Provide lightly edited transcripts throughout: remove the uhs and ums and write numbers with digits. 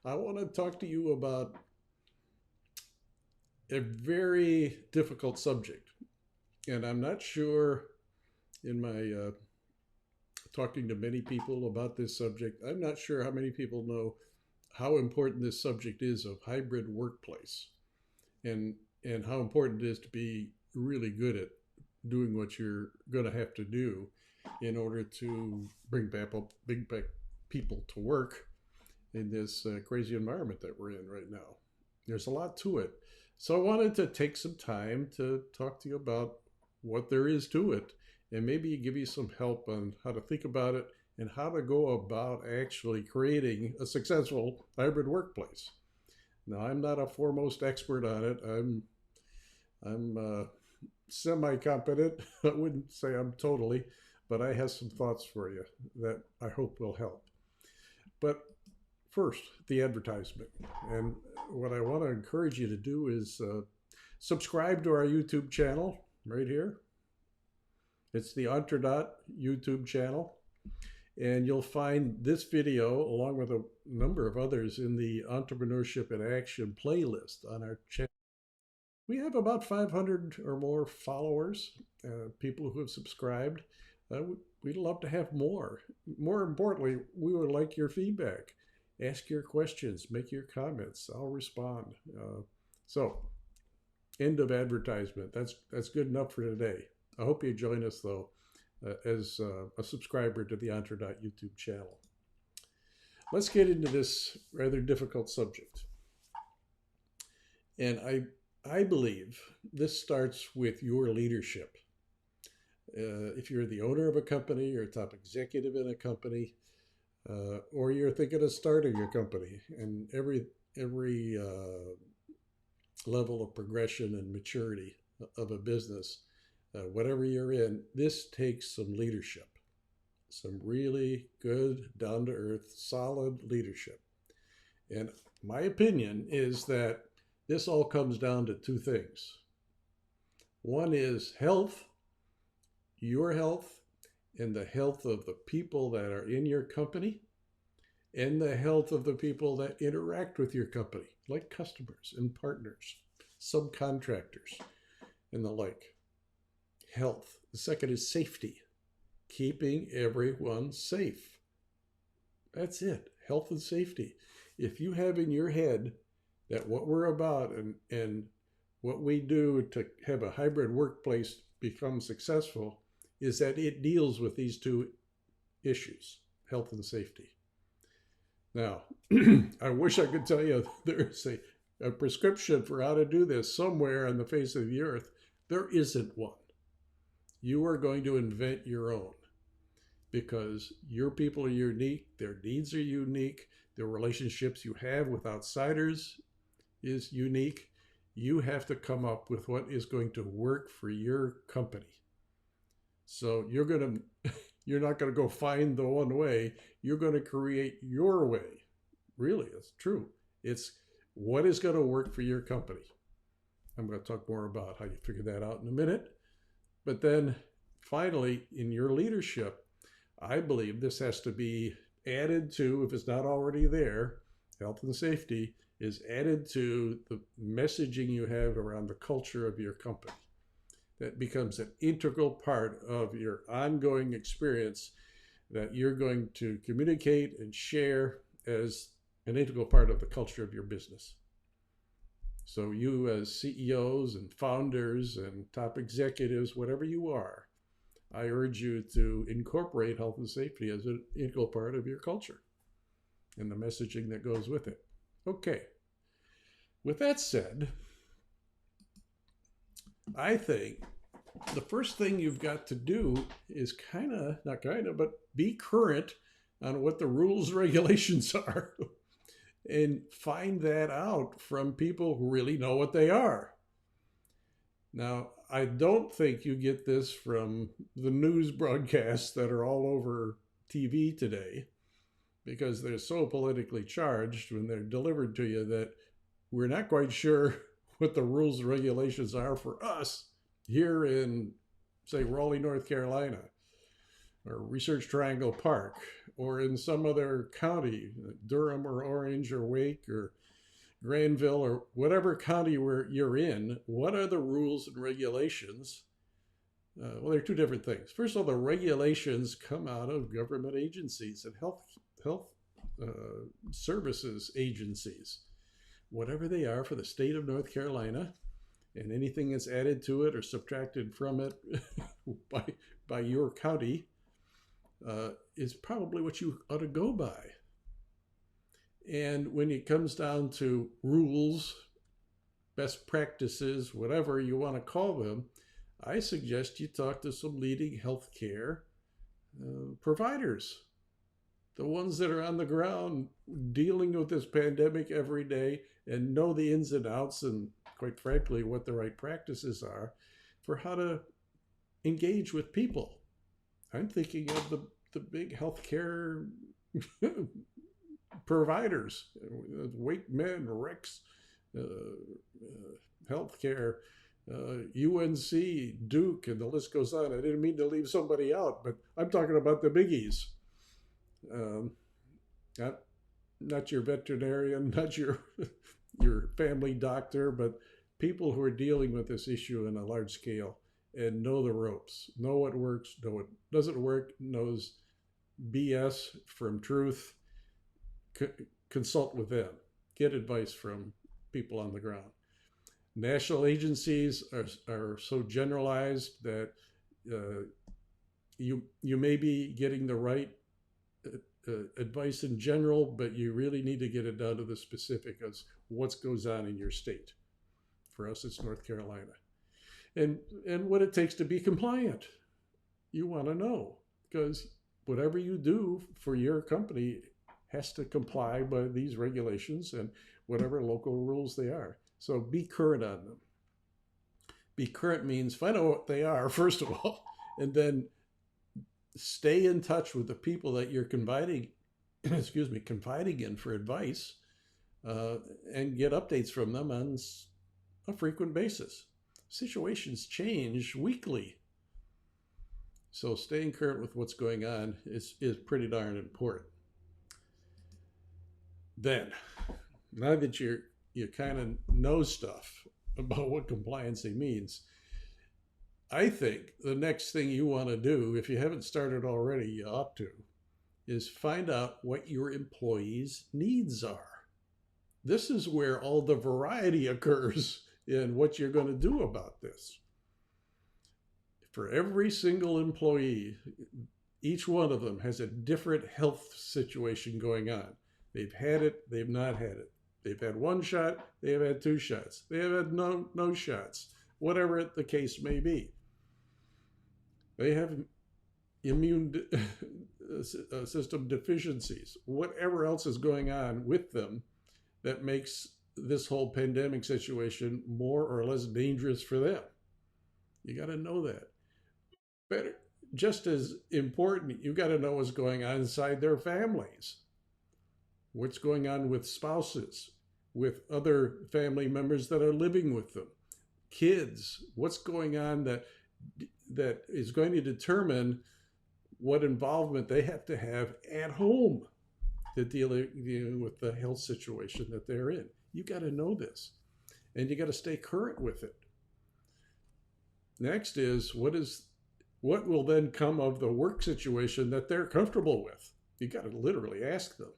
I want to talk to you about a very difficult subject. And I'm not sure in my talking to many people about this subject, I'm not sure how many people know how important this subject is of hybrid workplace and and how important it is to be really good at doing what you're going to have to do in order to bring back people to work in this crazy environment that we're in right now. There's a lot to it. So I wanted to take some time to talk to you about what there is to it and maybe give you some help on how to think about it and how to go about actually creating a successful hybrid workplace. Now, I'm not a foremost expert on it. I'm semi-competent. I wouldn't say I'm totally, but I have some thoughts for you that I hope will help. But first, the advertisement. And what I want to encourage you to do is subscribe to our YouTube channel right here. It's the Ontradot YouTube channel. And you'll find this video along with a number of others in the Entrepreneurship in Action playlist on our channel. We have about 500 or more followers, people who have subscribed. We'd love to have more. More importantly, we would like your feedback. Ask your questions, make your comments. I'll respond. So, end of advertisement. That's good enough for today. I hope you join us, though, as a subscriber to the Ontradot YouTube channel. Let's get into this rather difficult subject. And I believe this starts with your leadership. If you're the owner of a company or a top executive in a company, or you're thinking of starting a company, and every level of progression and maturity of a business, whatever you're in, this takes some leadership, some really good, down-to-earth, solid leadership. And my opinion is that this all comes down to two things. One is health, your health, and the health of the people that are in your company, and the health of the people that interact with your company, like customers and partners, subcontractors, and the like. Health. The second is safety, keeping everyone safe. That's it, health and safety. If you have in your head that what we're about and what we do to have a hybrid workplace become successful is that it deals with these two issues, health and safety. Now, I wish I could tell you there's a prescription for how to do this somewhere on the face of the earth. There isn't one. You are going to invent your own because your people are unique, their needs are unique, the relationships you have with outsiders is unique. You have to come up with what is going to work for your company. So you're not going to go find the one way. You're going to create your way. Really, it's true. It's what is going to work for your company. I'm going to talk more about how you figure that out in a minute. But then finally, in your leadership, I believe this has to be added to, if it's not already there, health and safety is added to the messaging you have around the culture of your company. That becomes an integral part of your ongoing experience that you're going to communicate and share as an integral part of the culture of your business. So you as CEOs and founders and top executives, whatever you are, I urge you to incorporate health and safety as an integral part of your culture and the messaging that goes with it. Okay. With that said, I think the first thing you've got to do is but be current on what the rules and regulations are. And find that out from people who really know what they are. Now, I don't think you get this from the news broadcasts that are all over TV today because they're so politically charged when they're delivered to you that we're not quite sure what the rules and regulations are for us here in, say, Raleigh, North Carolina, or Research Triangle Park, or in some other county, Durham or Orange or Wake or Granville or whatever county where you're in, what are the rules and regulations? Well, they're two different things. First of all, the regulations come out of government agencies and health services agencies, whatever they are for the state of North Carolina, and anything that's added to it or subtracted from it by your county is probably what you ought to go by. And when it comes down to rules, best practices, whatever you want to call them, I suggest you talk to some leading healthcare providers, the ones that are on the ground dealing with this pandemic every day and know the ins and outs and, quite frankly, what the right practices are for how to engage with people. I'm thinking of the big healthcare providers, Wakeman, Rex, Healthcare, UNC, Duke, and the list goes on. I didn't mean to leave somebody out, but I'm talking about the biggies. Not your veterinarian, not your family doctor, but people who are dealing with this issue on a large scale and know the ropes, know what works, know what doesn't work, knows BS from truth. Consult with them. Get advice from people on the ground. National agencies are so generalized that you may be getting the right advice in general, but you really need to get it down to the specific of what goes on in your state. For us, it's North Carolina. And what it takes to be compliant. You want to know, because whatever you do for your company has to comply by these regulations and whatever local rules they are. So be current on them. Be current means find out what they are, first of all, and then stay in touch with the people that you're confiding in for advice, and get updates from them on a frequent basis. Situations change weekly. So staying current with what's going on is pretty darn important. Then, now that you kind of know stuff about what compliancy means, I think the next thing you want to do, if you haven't started already, you ought to, is find out what your employees' needs are. This is where all the variety occurs in what you're going to do about this. For every single employee, each one of them has a different health situation going on. They've had it, they've not had it. They've had one shot, they've had two shots. They have had no shots, whatever the case may be. They have immune system deficiencies, whatever else is going on with them that makes this whole pandemic situation more or less dangerous for them. You got to know that. Better, just as important, you got to know what's going on inside their families. What's going on with spouses, with other family members that are living with them, kids, what's going on that is going to determine what involvement they have to have at home to dealing with the health situation that they're in. You got to know this, and you got to stay current with it. Next is what will then come of the work situation that they're comfortable with. You got to literally ask them.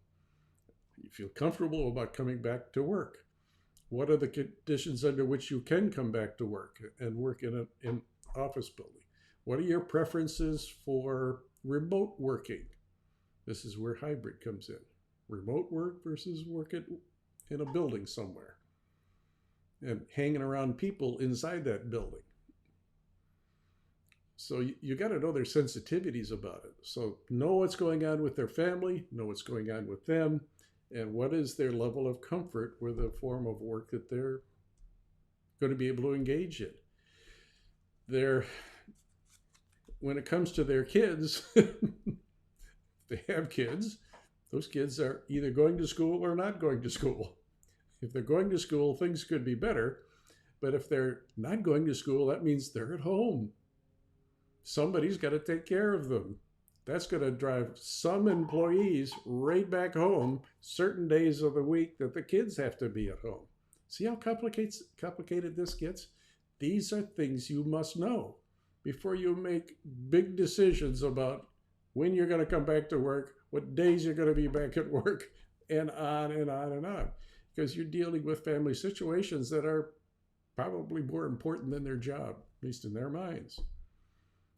You feel comfortable about coming back to work? What are the conditions under which you can come back to work and work in an office building? What are your preferences for remote working? This is where hybrid comes in. Remote work versus work in a building somewhere and hanging around people inside that building. So you got to know their sensitivities about it. So know what's going on with their family, know what's going on with them, and what is their level of comfort with the form of work that they're going to be able to engage in. When it comes to their kids, they have kids, those kids are either going to school or not going to school. If they're going to school, things could be better. But if they're not going to school, that means they're at home. Somebody's got to take care of them. That's going to drive some employees right back home certain days of the week that the kids have to be at home. See how complicated this gets? These are things you must know before you make big decisions about when you're going to come back to work, what days you're going to be back at work, and on and on and on. Because you're dealing with family situations that are probably more important than their job, at least in their minds.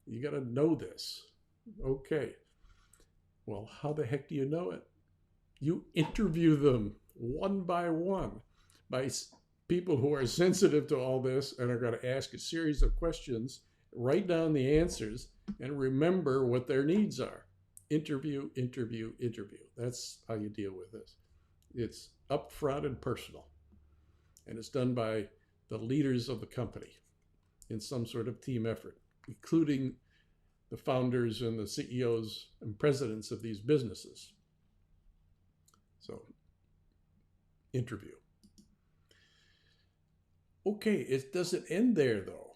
You got to know this. Okay. Well, how the heck do you know it? You interview them one by one by people who are sensitive to all this and are going to ask a series of questions, write down the answers, and remember what their needs are. Interview, interview, interview. That's how you deal with this. It's upfront and personal. And it's done by the leaders of the company in some sort of team effort, including the founders and the CEOs and presidents of these businesses. So, interview. Okay, it doesn't end there though.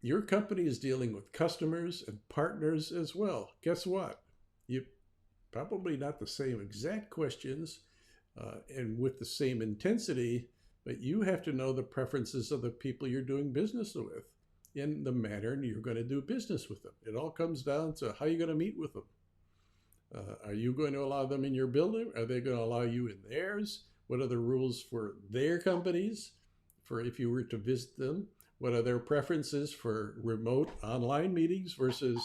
Your company is dealing with customers and partners as well. Guess what? You probably not the same exact questions and with the same intensity, but you have to know the preferences of the people you're doing business with in the manner you're going to do business with them. It all comes down to how you're going to meet with them. Are you going to allow them in your building? Are they going to allow you in theirs? What are the rules for their companies for if you were to visit them? What are their preferences for remote online meetings versus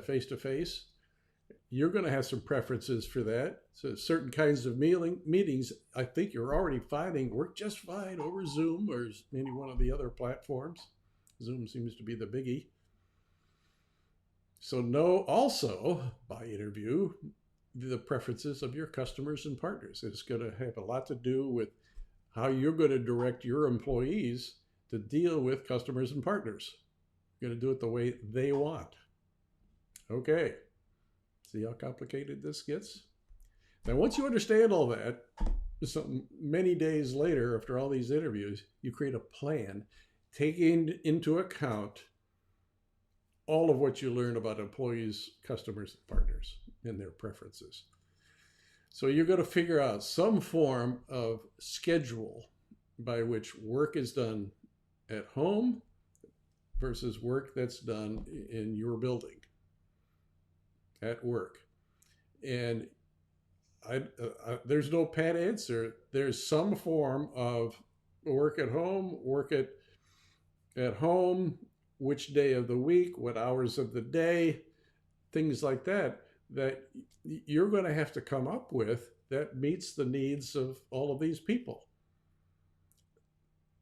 face-to-face? You're going to have some preferences for that. So certain kinds of meetings, I think you're already finding work just fine over Zoom or any one of the other platforms. Zoom seems to be the biggie. So know also by interview the preferences of your customers and partners. It's going to have a lot to do with how you're going to direct your employees to deal with customers and partners. You're going to do it the way they want. Okay. See how complicated this gets? Now, once you understand all that, many days later, after all these interviews, you create a plan taking into account all of what you learn about employees, customers, and partners and their preferences. So you're going to figure out some form of schedule by which work is done at home versus work that's done in your building at work. And there's no pat answer. There's some form of work at home, at home, which day of the week, what hours of the day, things like that you're going to have to come up with that meets the needs of all of these people.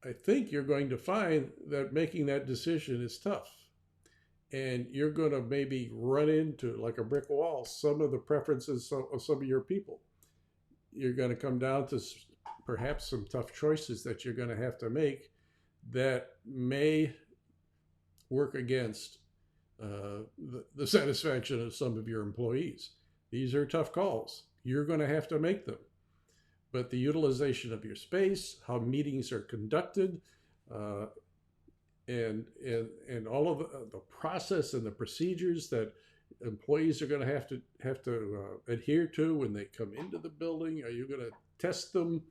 I think you're going to find that making that decision is tough. And you're going to maybe run into, like a brick wall, some of the preferences of some of your people. You're going to come down to perhaps some tough choices that you're going to have to make that may work against the satisfaction of some of your employees. These are tough calls. You're going to have to make them. But the utilization of your space, how meetings are conducted, and all of the process and the procedures that employees are going to have to adhere to when they come into the building. Are you going to test them?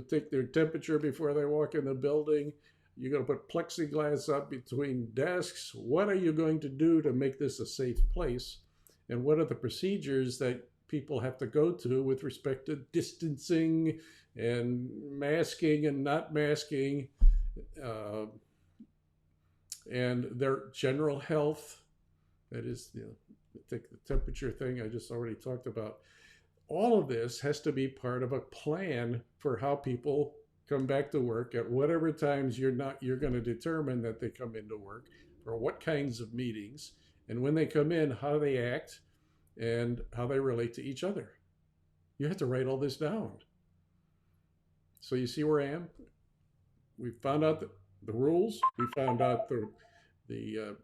Take their temperature before they walk in the building? You're going to put plexiglass up between desks. What are you going to do to make this a safe place? And what are the procedures that people have to go to with respect to distancing and masking and not masking, and their general health? That is, take the temperature thing I just already talked about. All of this has to be part of a plan for how people come back to work at whatever times you're going to determine that they come into work, or what kinds of meetings, and when they come in, how they act and how they relate to each other. You have to write all this down. So you see where I am? We found out the rules. We found out the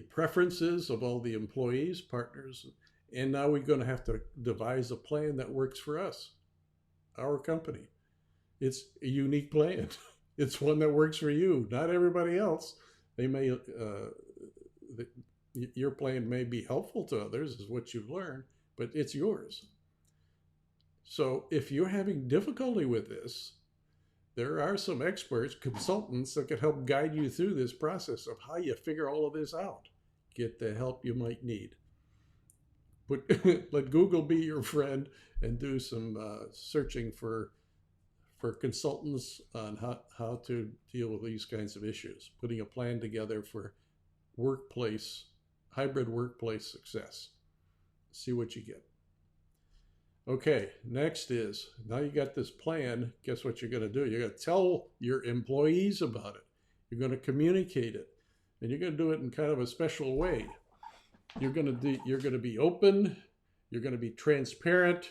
preferences of all the employees, partners, and now we're going to have to devise a plan that works for us, our company. It's a unique plan. It's one that works for you, not everybody else. They may your plan may be helpful to others, is what you've learned, but it's yours. So if you're having difficulty with this, there are some experts, consultants that can help guide you through this process of how you figure all of this out. Get the help you might need. Let Google be your friend and do some searching for consultants on how to deal with these kinds of issues, putting a plan together for hybrid workplace success. See what you get. Okay, next is, now you got this plan, guess what you're going to do? You're going to tell your employees about it. You're going to communicate it. And you're going to do it in kind of a special way. You're going to be open. You're going to be transparent.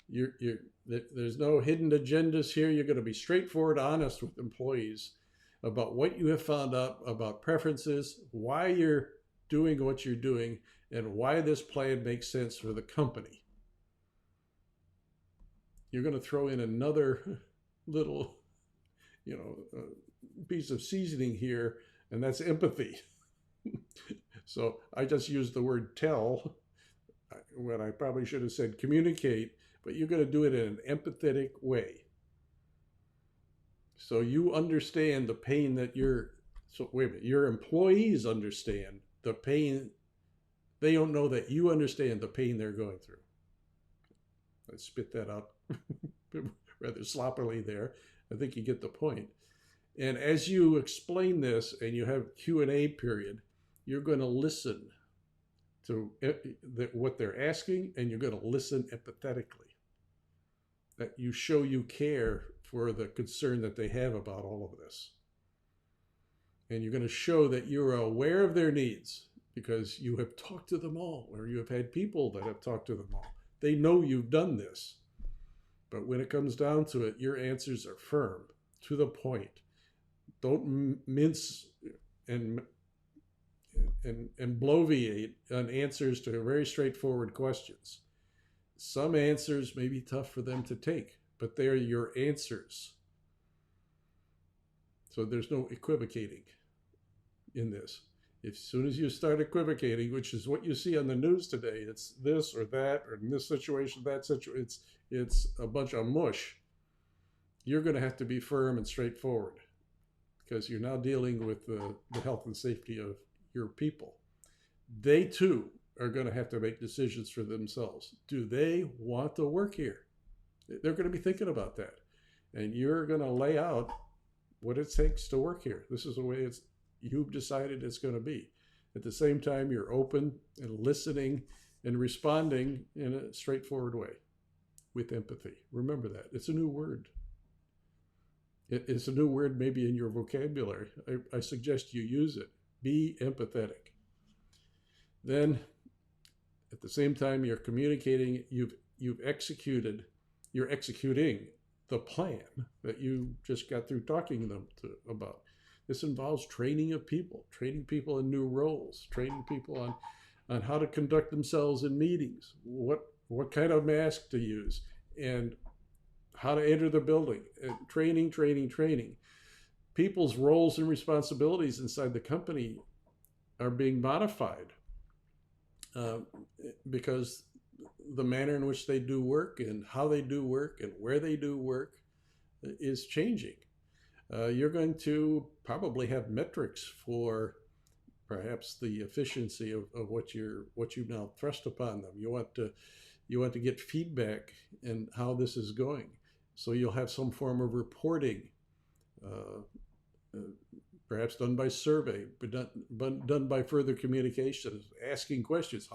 There's no hidden agendas here. You're going to be straightforward, honest with employees about what you have found out about preferences, why you're doing what you're doing, and why this plan makes sense for the company. You're going to throw in another little, piece of seasoning here, and that's empathy. So I just used the word tell when I probably should have said communicate, but you're going to do it in an empathetic way. So you understand the pain that your employees understand the pain. They don't know that you understand the pain they're going through. I spit that out rather sloppily there. I think you get the point. And as you explain this and you have Q&A period, you're going to listen to what they're asking, and you're going to listen empathetically. That you show you care for the concern that they have about all of this. And you're going to show that you're aware of their needs because you have talked to them all, or you have had people that have talked to them all. They know you've done this. But when it comes down to it, your answers are firm, to the point. Don't mince and bloviate on answers to very straightforward questions. Some answers may be tough for them to take, but they're your answers. So there's no equivocating in this. As soon as you start equivocating, which is what you see on the news today, it's this or that, or in this situation, that situation, it's a bunch of mush. You're going to have to be firm and straightforward because you're now dealing with the health and safety of your people. They too are going to have to make decisions for themselves. Do they want to work here? They're going to be thinking about that. And you're going to lay out what it takes to work here. This is the way you've decided it's going to be. At the same time, you're open and listening and responding in a straightforward way with empathy. Remember that. It's a new word. It's a new word maybe in your vocabulary. I suggest you use it. Be empathetic. Then, at the same time you're communicating, you're executing the plan that you just got through talking to them about. This involves training people in new roles, training people on how to conduct themselves in meetings, what kind of mask to use, and how to enter the building. Training. People's roles and responsibilities inside the company are being modified because the manner in which they do work and how they do work and where they do work is changing. You're going to probably have metrics for perhaps the efficiency of what you now thrust upon them. You want to get feedback in how this is going. So you'll have some form of reporting, perhaps done by survey, but done by further communication, asking questions.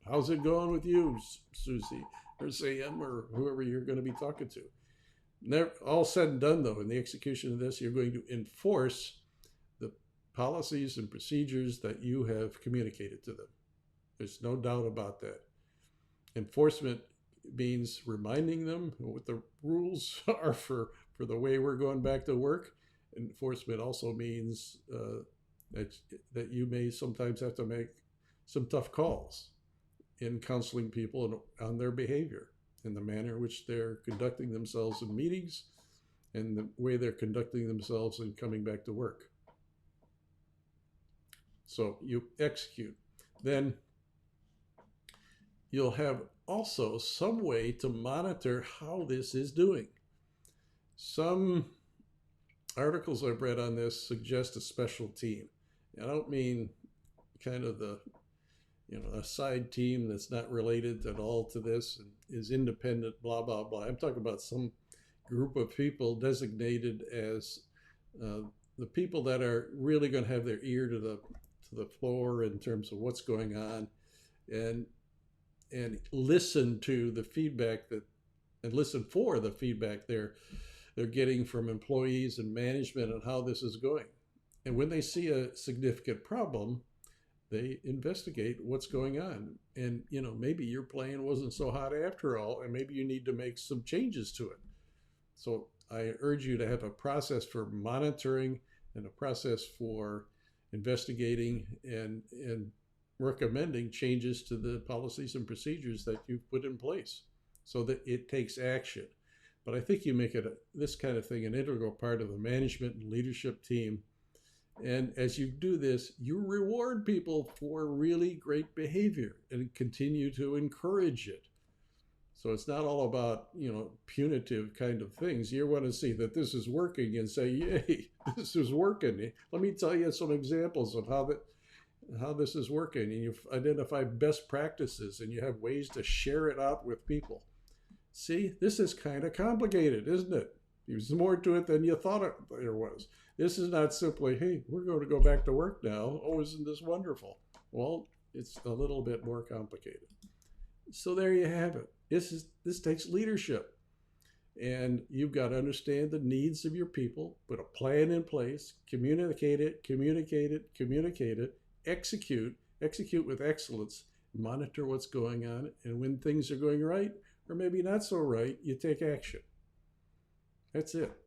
How's it going with you, Susie, or Sam, or whoever you're going to be talking to? All said and done, though, in the execution of this, you're going to enforce the policies and procedures that you have communicated to them. There's no doubt about that. Enforcement means reminding them what the rules are for the way we're going back to work. Enforcement also means that you may sometimes have to make some tough calls in counseling people on their behavior and the manner in which they're conducting themselves in meetings and the way they're conducting themselves in coming back to work. So you execute. Then you'll have also some way to monitor how this is doing. Some articles I've read on this suggest a special team. I don't mean kind of the, a side team that's not related at all to this and is independent, blah, blah, blah. I'm talking about some group of people designated as the people that are really going to have their ear to the floor in terms of what's going on, and listen to the feedback and listen for the feedback they're getting from employees and management on how this is going. And when they see a significant problem, they investigate what's going on. And maybe your plan wasn't so hot after all, and maybe you need to make some changes to it. So I urge you to have a process for monitoring and a process for investigating and recommending changes to the policies and procedures that you've put in place so that it takes action. But I think you make it this kind of thing an integral part of the management and leadership team. And as you do this, you reward people for really great behavior and continue to encourage it. So it's not all about, punitive kind of things. You want to see that this is working and say, yay, this is working. Let me tell you some examples of how this is working. And you identify best practices and you have ways to share it out with people. See, this is kind of complicated, isn't it? There's more to it than you thought there was. This is not simply, hey, we're going to go back to work now. Oh, isn't this wonderful? Well, it's a little bit more complicated. So there you have it. This takes leadership. And you've got to understand the needs of your people, put a plan in place, communicate it, execute with excellence, monitor what's going on. And when things are going right, or maybe not so right, you take action. That's it.